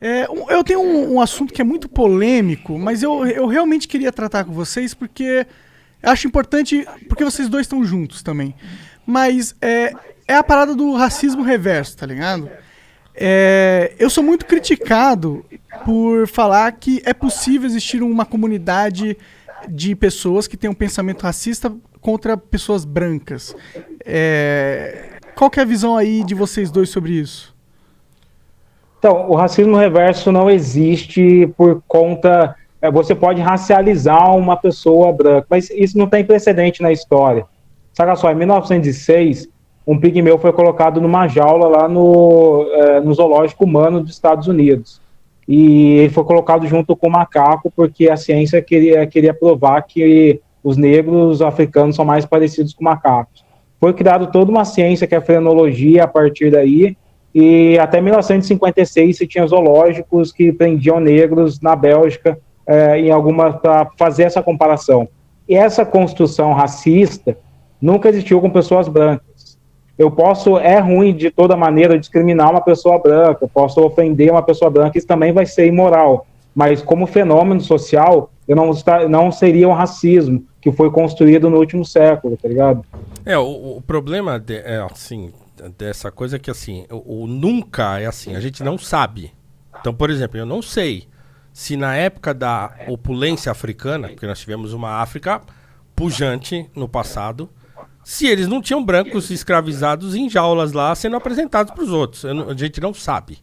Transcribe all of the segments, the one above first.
Eu tenho um assunto que é muito polêmico, mas eu realmente queria tratar com vocês porque eu acho importante, porque vocês dois estão juntos também. Mas é a parada do racismo reverso, tá ligado? Eu sou muito criticado por falar que é possível existir uma comunidade de pessoas que têm um pensamento racista contra pessoas brancas. Qual que é a visão aí de vocês dois sobre isso? Então, o racismo reverso não existe por conta. Você pode racializar uma pessoa branca, mas isso não tem precedente na história. Saca só, em 1906, um pigmeu foi colocado numa jaula lá no zoológico humano dos Estados Unidos. E ele foi colocado junto com o macaco porque a ciência queria provar que os negros africanos são mais parecidos com macacos. Foi criada toda uma ciência que é a frenologia a partir daí, e até 1956 se tinha zoológicos que prendiam negros na Bélgica para fazer essa comparação. E essa construção racista nunca existiu com pessoas brancas. É ruim de toda maneira discriminar uma pessoa branca, posso ofender uma pessoa branca, isso também vai ser imoral, mas como fenômeno social, não seria um racismo que foi construído no último século, tá ligado? O problema assim, dessa coisa é que assim, o nunca é assim, a gente não sabe. Então, por exemplo, eu não sei se na época da opulência africana, porque nós tivemos uma África pujante no passado, se eles não tinham brancos escravizados em jaulas lá sendo apresentados para os outros. A gente não sabe.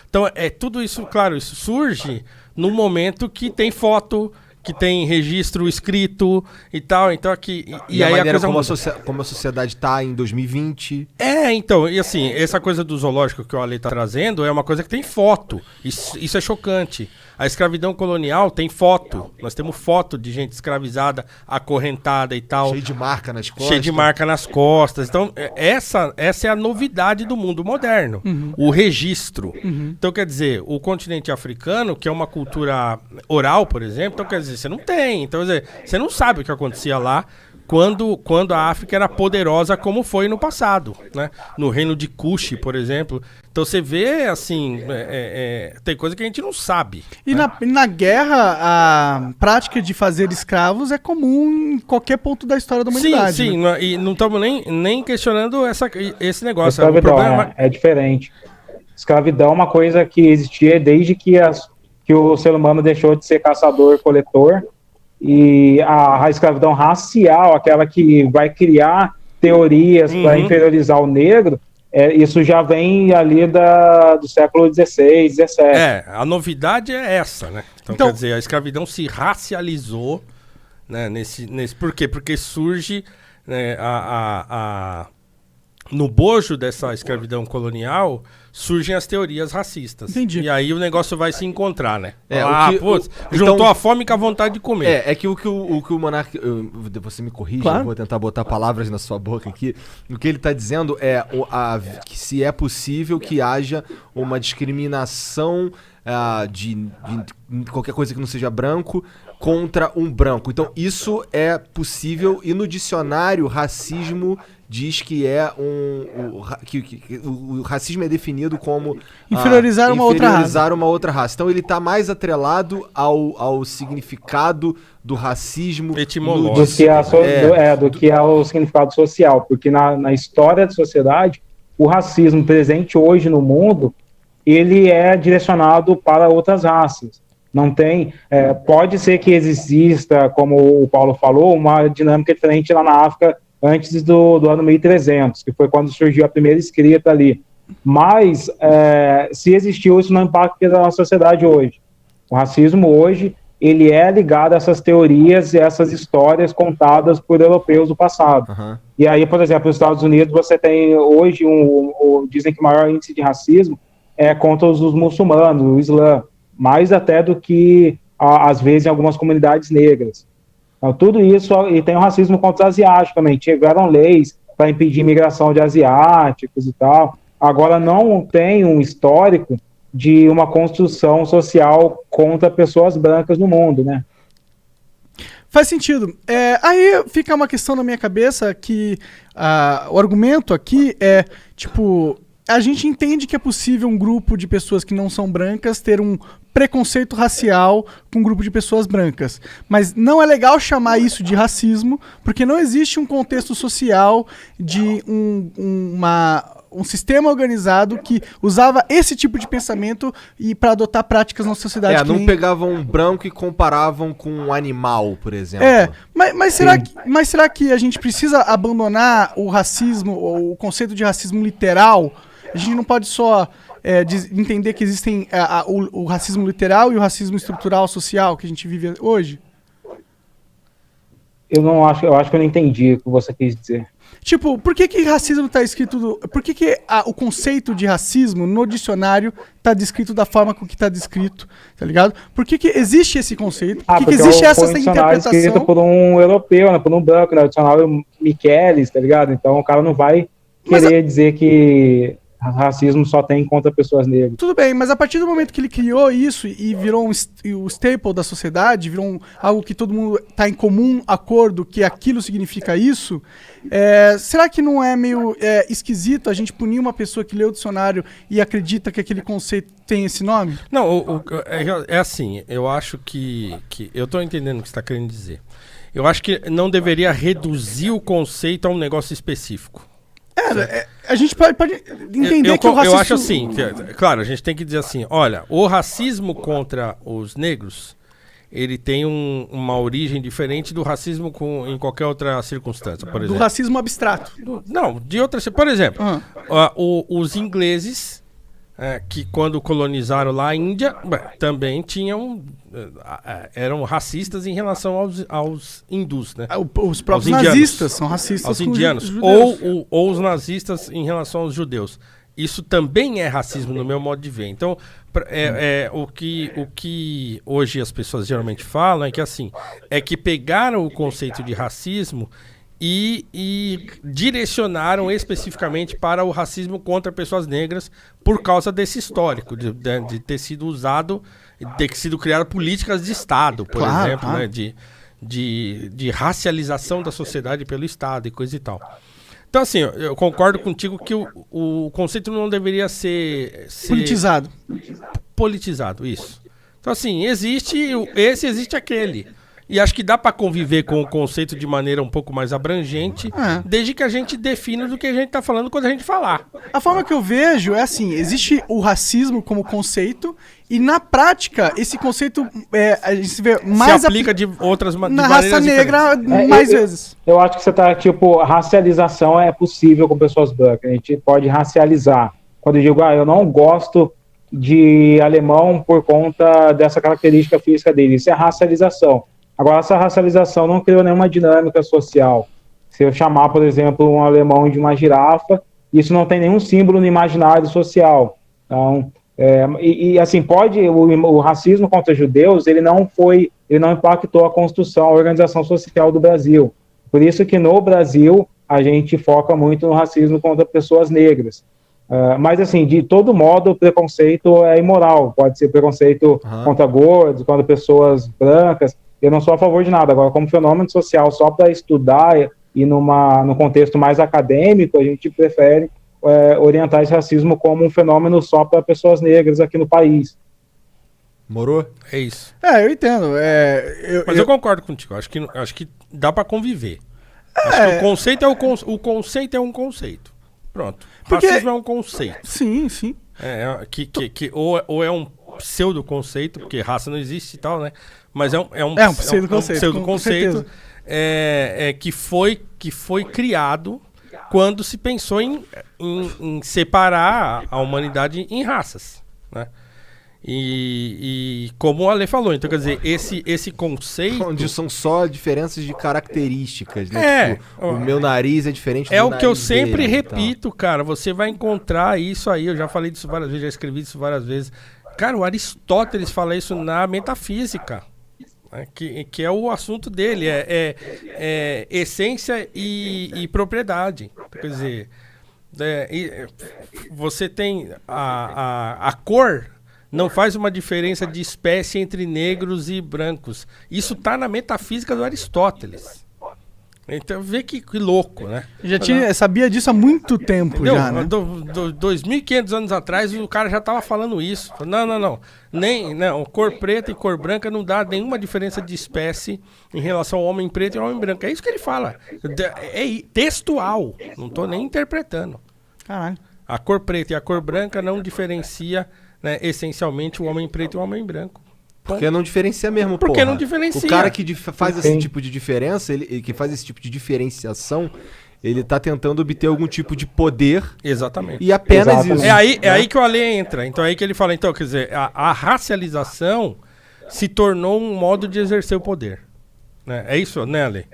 Então, tudo isso, claro, isso surge no momento que tem foto, que tem registro escrito e tal, então aqui... E a maneira como a sociedade está em 2020... Então, e assim, essa coisa do zoológico que o Ale está trazendo é uma coisa que tem foto, isso é chocante. A escravidão colonial tem foto, nós temos foto de gente escravizada, acorrentada e tal. Cheio de marca nas costas. Cheio de marca nas costas, então essa é a novidade do mundo moderno, o registro. Então, quer dizer, o continente africano, que é uma cultura oral, por exemplo, então quer dizer, você não tem, então quer dizer, você não sabe o que acontecia lá quando a África era poderosa como foi no passado, né? No reino de Kush, por exemplo. Então você vê, assim, tem coisa que a gente não sabe. E né? na guerra, a prática de fazer escravos é comum em qualquer ponto da história da humanidade. Sim, né? E não estamos nem questionando esse negócio. Escravidão, o problema é diferente. Escravidão é uma coisa que existia desde que o ser humano deixou de ser caçador-coletor. E a escravidão racial, aquela que vai criar teorias para inferiorizar o negro, isso já vem ali do século XVI, XVII. A novidade é essa, né? Então, quer dizer, a escravidão se racializou, né, por quê? Porque surge, né, no bojo dessa escravidão colonial, surgem as teorias racistas. Entendi. E aí o negócio vai se encontrar, né? Juntou então, a fome com a vontade de comer. O que o Monark... Você me corrige, claro. Eu vou tentar botar palavras na sua boca aqui. O que ele está dizendo que se é possível que haja uma discriminação de qualquer coisa que não seja branco contra um branco. Então, isso é possível, e no dicionário, racismo diz que o racismo é definido como inferiorizar uma outra raça. Então ele está mais atrelado ao significado do racismo etimológico do que ao significado social, porque na história da sociedade, o racismo presente hoje no mundo, ele é direcionado para outras raças. Não tem, pode ser que exista, como o Paulo falou, uma dinâmica diferente lá na África antes do ano 1300, que foi quando surgiu a primeira escrita ali. Mas, se existiu, isso não impacta na sociedade hoje. O racismo hoje, ele é ligado a essas teorias e essas histórias contadas por europeus do passado. E aí, por exemplo, nos Estados Unidos, você tem hoje, dizem que o maior índice de racismo é contra os muçulmanos, o Islã, mais até do que, às vezes, em algumas comunidades negras. Então, tudo isso, e tem o racismo contra os asiáticos também. Tiveram leis para impedir imigração de asiáticos e tal. Agora, não tem um histórico de uma construção social contra pessoas brancas no mundo, né? Faz sentido. Aí fica uma questão na minha cabeça que o argumento aqui é, tipo, a gente entende que é possível um grupo de pessoas que não são brancas ter um preconceito racial com um grupo de pessoas brancas. Mas não é legal chamar isso de racismo, porque não existe um contexto social de um sistema organizado que usava esse tipo de pensamento e para adotar práticas na sociedade. Não pegavam um branco e comparavam com um animal, por exemplo. Mas será que a gente precisa abandonar o racismo, ou o conceito de racismo literal? A gente não pode só entender que existem o racismo literal e o racismo estrutural social que a gente vive hoje? Eu acho que eu não entendi o que você quis dizer. Tipo, por que racismo tá escrito... Por que o conceito de racismo no dicionário tá descrito da forma com que tá descrito, tá ligado? Por que existe esse conceito? Por que existe essa interpretação? Escrito por um europeu, né, por um branco, né, o dicionário Michelis, tá ligado? Então o cara não vai querer dizer que racismo só tem contra pessoas negras. Tudo bem, mas a partir do momento que ele criou isso e virou o staple da sociedade, virou algo que todo mundo está em comum acordo que aquilo significa isso, será que não é meio esquisito a gente punir uma pessoa que lê o dicionário e acredita que aquele conceito tem esse nome? Não, é assim, eu acho que eu estou entendendo o que você está querendo dizer. Eu acho que não deveria reduzir o conceito a um negócio específico. A gente pode entender que o racismo... Eu acho assim, claro, a gente tem que dizer assim, olha, o racismo contra os negros, ele tem uma origem diferente do racismo em qualquer outra circunstância, por exemplo. Do racismo abstrato. Não, de outras... Por exemplo, os ingleses, que quando colonizaram lá a Índia, também eram racistas em relação aos hindus, né? Os próprios nazistas são racistas aos com indianos, os judeus. ou os nazistas em relação aos judeus. Isso também é racismo no meu modo de ver. Então, o que hoje as pessoas geralmente falam é que pegaram o conceito de racismo e direcionaram especificamente para o racismo contra pessoas negras por causa desse histórico, de ter sido usado, de ter sido criado políticas de Estado, por exemplo, né, de racialização da sociedade pelo Estado e coisa e tal. Então, assim, eu concordo contigo que o conceito não deveria ser politizado, isso. Então, assim, existe aquele. E acho que dá para conviver com o conceito de maneira um pouco mais abrangente, desde que a gente defina do que a gente tá falando quando a gente falar. A forma que eu vejo é assim, existe o racismo como conceito, e na prática, esse conceito a gente se vê mais... Se aplica de outras na raça negra mais vezes. Eu acho que você tá, tipo, racialização é possível com pessoas brancas, a gente pode racializar. Quando eu digo, eu não gosto de alemão por conta dessa característica física dele, isso é racialização. Agora, essa racialização não criou nenhuma dinâmica social. Se eu chamar, por exemplo, um alemão de uma girafa, isso não tem nenhum símbolo no imaginário social. Então, assim, o racismo contra judeus, ele não impactou a construção, a organização social do Brasil. Por isso que no Brasil, a gente foca muito no racismo contra pessoas negras. Mas, assim, de todo modo, o preconceito é imoral. Pode ser preconceito contra gordos, contra pessoas brancas. Eu não sou a favor de nada. Agora, como fenômeno social, só para estudar e no contexto mais acadêmico, a gente prefere orientar esse racismo como um fenômeno só para pessoas negras aqui no país. Morou? É isso. Eu entendo. Mas eu concordo contigo. Acho que dá para conviver. Acho que o conceito é um conceito. Pronto. Racismo é um conceito. Sim, sim. Ou é um pseudo-conceito, porque raça não existe e tal, né? Mas é um pseudo-conceito que foi criado quando se pensou em separar a humanidade em raças, né? E como o Ale falou, então quer dizer, esse conceito... Onde são só diferenças de características, né? Tipo, o meu nariz é diferente do nariz. É o que eu sempre repito, cara, você vai encontrar isso aí, eu já falei disso várias vezes, já escrevi isso várias vezes. Cara, o Aristóteles fala isso na metafísica, né? Que é o assunto dele, essência e propriedade. Quer dizer, você tem a cor, não faz uma diferença de espécie entre negros e brancos. Isso está na metafísica do Aristóteles. Então, vê que louco, né? Sabia disso há muito tempo já, né? 2.500 anos atrás, o cara já tava falando isso. Não. Não, cor preta e cor branca não dá nenhuma diferença de espécie em relação ao homem preto e ao homem branco. É isso que ele fala. É textual. Não tô nem interpretando. Caralho. A cor preta e a cor branca não diferencia, né, essencialmente o homem preto e o homem branco. Porque não diferencia mesmo, Porque porra. não diferencia. O cara que faz esse tipo de diferença, que faz esse tipo de diferenciação, ele tá tentando obter algum tipo de poder. Exatamente. E apenas Exatamente. isso. É aí que o Ale entra. Então é aí que ele fala, então, quer dizer, a racialização se tornou um modo de exercer o poder. Né? É isso, né, Ale?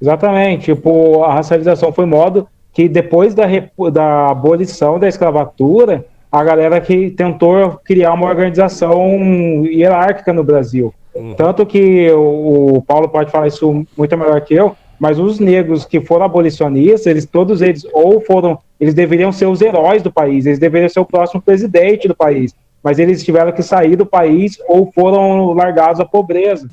Exatamente. Tipo, a racialização foi modo que depois da abolição da escravatura, a galera que tentou criar uma organização hierárquica no Brasil. Tanto que o Paulo pode falar isso muito melhor que eu, mas os negros que foram abolicionistas, todos eles eles deveriam ser os heróis do país, eles deveriam ser o próximo presidente do país, mas eles tiveram que sair do país ou foram largados à pobreza.